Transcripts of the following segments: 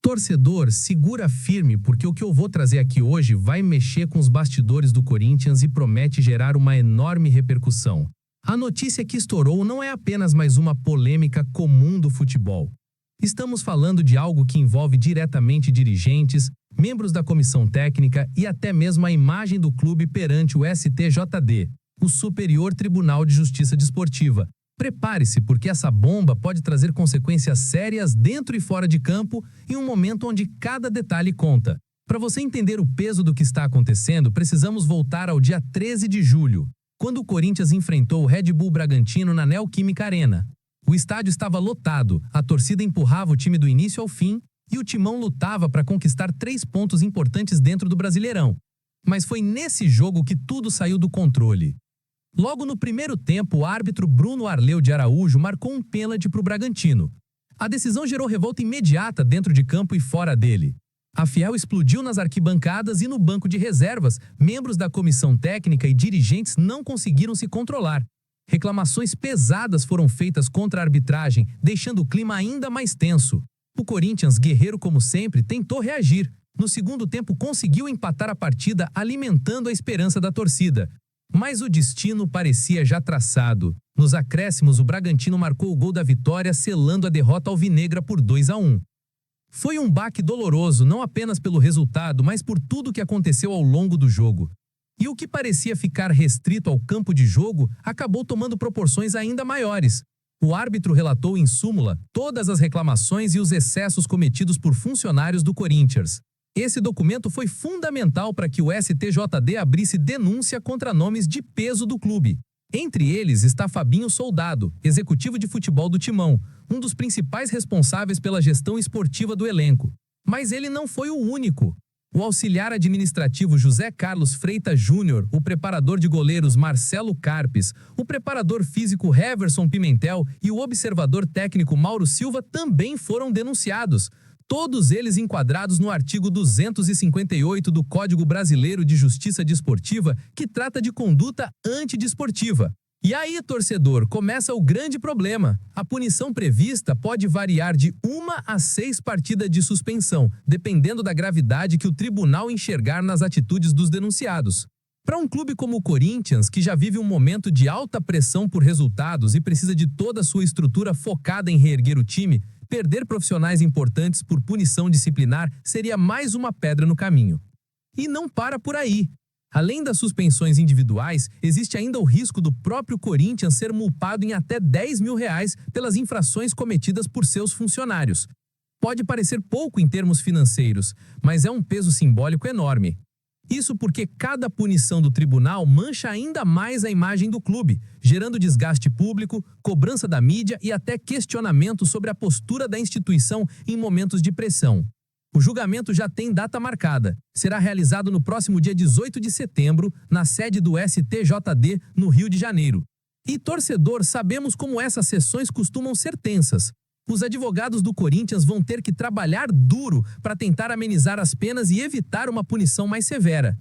Torcedor, segura firme, porque o que eu vou trazer aqui hoje vai mexer com os bastidores do Corinthians e promete gerar uma enorme repercussão. A notícia que estourou não é apenas mais uma polêmica comum do futebol. Estamos falando de algo que envolve diretamente dirigentes, membros da comissão técnica e até mesmo a imagem do clube perante o STJD, o Superior Tribunal de Justiça Desportiva. Prepare-se, porque essa bomba pode trazer consequências sérias dentro e fora de campo em um momento onde cada detalhe conta. Para você entender o peso do que está acontecendo, precisamos voltar ao dia 13 de julho, quando o Corinthians enfrentou o Red Bull Bragantino na Neoquímica Arena. O estádio estava lotado, a torcida empurrava o time do início ao fim e o Timão lutava para conquistar 3 pontos importantes dentro do Brasileirão. Mas foi nesse jogo que tudo saiu do controle. Logo no primeiro tempo, o árbitro Bruno Arleu de Araújo marcou um pênalti para o Bragantino. A decisão gerou revolta imediata dentro de campo e fora dele. A Fiel explodiu nas arquibancadas e no banco de reservas, membros da comissão técnica e dirigentes não conseguiram se controlar. Reclamações pesadas foram feitas contra a arbitragem, deixando o clima ainda mais tenso. O Corinthians, guerreiro como sempre, tentou reagir. No segundo tempo conseguiu empatar a partida, alimentando a esperança da torcida. Mas o destino parecia já traçado. Nos acréscimos, o Bragantino marcou o gol da vitória, selando a derrota alvinegra por 2-1. Foi um baque doloroso, não apenas pelo resultado, mas por tudo que aconteceu ao longo do jogo. E o que parecia ficar restrito ao campo de jogo acabou tomando proporções ainda maiores. O árbitro relatou em súmula todas as reclamações e os excessos cometidos por funcionários do Corinthians. Esse documento foi fundamental para que o STJD abrisse denúncia contra nomes de peso do clube. Entre eles está Fabinho Soldado, executivo de futebol do Timão, um dos principais responsáveis pela gestão esportiva do elenco. Mas ele não foi o único. O auxiliar administrativo José Carlos Freitas Júnior, o preparador de goleiros Marcelo Carpes, o preparador físico Heverson Pimentel e o observador técnico Mauro Silva também foram denunciados. Todos eles enquadrados no artigo 258 do Código Brasileiro de Justiça Desportiva, que trata de conduta antidesportiva. E aí, torcedor, começa o grande problema. A punição prevista pode variar de 1 a 6 partidas de suspensão, dependendo da gravidade que o tribunal enxergar nas atitudes dos denunciados. Para um clube como o Corinthians, que já vive um momento de alta pressão por resultados e precisa de toda a sua estrutura focada em reerguer o time, perder profissionais importantes por punição disciplinar seria mais uma pedra no caminho. E não para por aí. Além das suspensões individuais, existe ainda o risco do próprio Corinthians ser multado em até R$10 mil pelas infrações cometidas por seus funcionários. Pode parecer pouco em termos financeiros, mas é um peso simbólico enorme. Isso porque cada punição do tribunal mancha ainda mais a imagem do clube, gerando desgaste público, cobrança da mídia e até questionamento sobre a postura da instituição em momentos de pressão. O julgamento já tem data marcada. Será realizado no próximo dia 18 de setembro, na sede do STJD, no Rio de Janeiro. E, torcedor, sabemos como essas sessões costumam ser tensas. Os advogados do Corinthians vão ter que trabalhar duro para tentar amenizar as penas e evitar uma punição mais severa.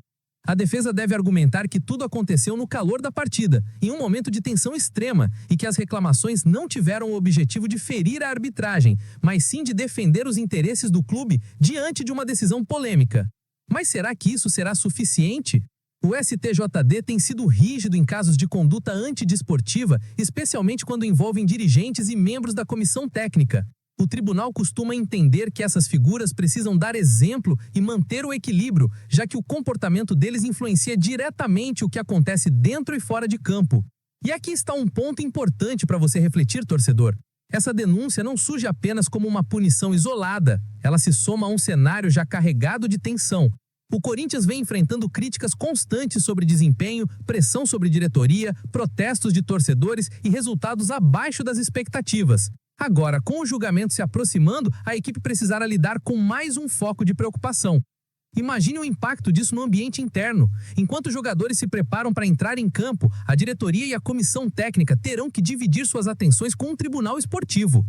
A defesa deve argumentar que tudo aconteceu no calor da partida, em um momento de tensão extrema, e que as reclamações não tiveram o objetivo de ferir a arbitragem, mas sim de defender os interesses do clube diante de uma decisão polêmica. Mas será que isso será suficiente? O STJD tem sido rígido em casos de conduta antidesportiva, especialmente quando envolvem dirigentes e membros da comissão técnica. O tribunal costuma entender que essas figuras precisam dar exemplo e manter o equilíbrio, já que o comportamento deles influencia diretamente o que acontece dentro e fora de campo. E aqui está um ponto importante para você refletir, torcedor. Essa denúncia não surge apenas como uma punição isolada, ela se soma a um cenário já carregado de tensão. O Corinthians vem enfrentando críticas constantes sobre desempenho, pressão sobre diretoria, protestos de torcedores e resultados abaixo das expectativas. Agora, com o julgamento se aproximando, a equipe precisará lidar com mais um foco de preocupação. Imagine o impacto disso no ambiente interno. Enquanto os jogadores se preparam para entrar em campo, a diretoria e a comissão técnica terão que dividir suas atenções com o tribunal esportivo.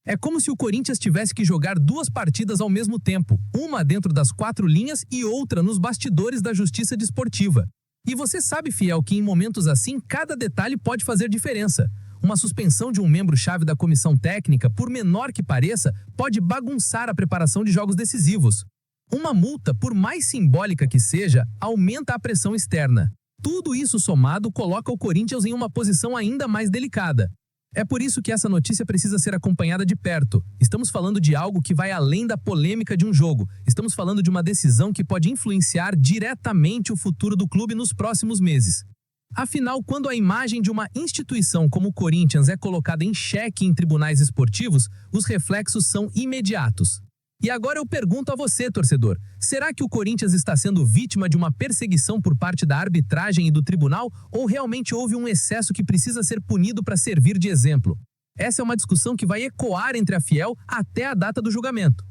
É como se o Corinthians tivesse que jogar 2 partidas ao mesmo tempo, uma dentro das 4 linhas e outra nos bastidores da justiça desportiva. E você sabe, fiel, que em momentos assim, cada detalhe pode fazer diferença. Uma suspensão de um membro-chave da comissão técnica, por menor que pareça, pode bagunçar a preparação de jogos decisivos. Uma multa, por mais simbólica que seja, aumenta a pressão externa. Tudo isso somado coloca o Corinthians em uma posição ainda mais delicada. É por isso que essa notícia precisa ser acompanhada de perto. Estamos falando de algo que vai além da polêmica de um jogo. Estamos falando de uma decisão que pode influenciar diretamente o futuro do clube nos próximos meses. Afinal, quando a imagem de uma instituição como o Corinthians é colocada em xeque em tribunais esportivos, os reflexos são imediatos. E agora eu pergunto a você, torcedor, será que o Corinthians está sendo vítima de uma perseguição por parte da arbitragem e do tribunal, ou realmente houve um excesso que precisa ser punido para servir de exemplo? Essa é uma discussão que vai ecoar entre a Fiel até a data do julgamento.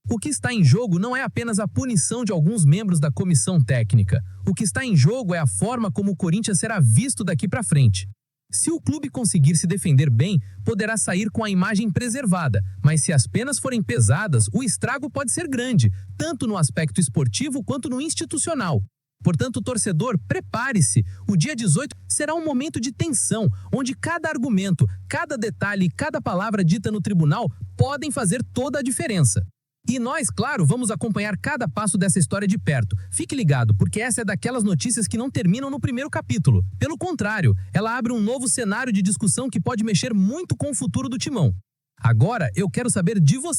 O que está em jogo não é apenas a punição de alguns membros da comissão técnica. O que está em jogo é a forma como o Corinthians será visto daqui para frente. Se o clube conseguir se defender bem, poderá sair com a imagem preservada, mas se as penas forem pesadas, o estrago pode ser grande, tanto no aspecto esportivo quanto no institucional. Portanto, torcedor, prepare-se. O dia 18 será um momento de tensão, onde cada argumento, cada detalhe e cada palavra dita no tribunal podem fazer toda a diferença. E nós, claro, vamos acompanhar cada passo dessa história de perto. Fique ligado, porque essa é daquelas notícias que não terminam no primeiro capítulo. Pelo contrário, ela abre um novo cenário de discussão que pode mexer muito com o futuro do Timão. Agora, eu quero saber de você.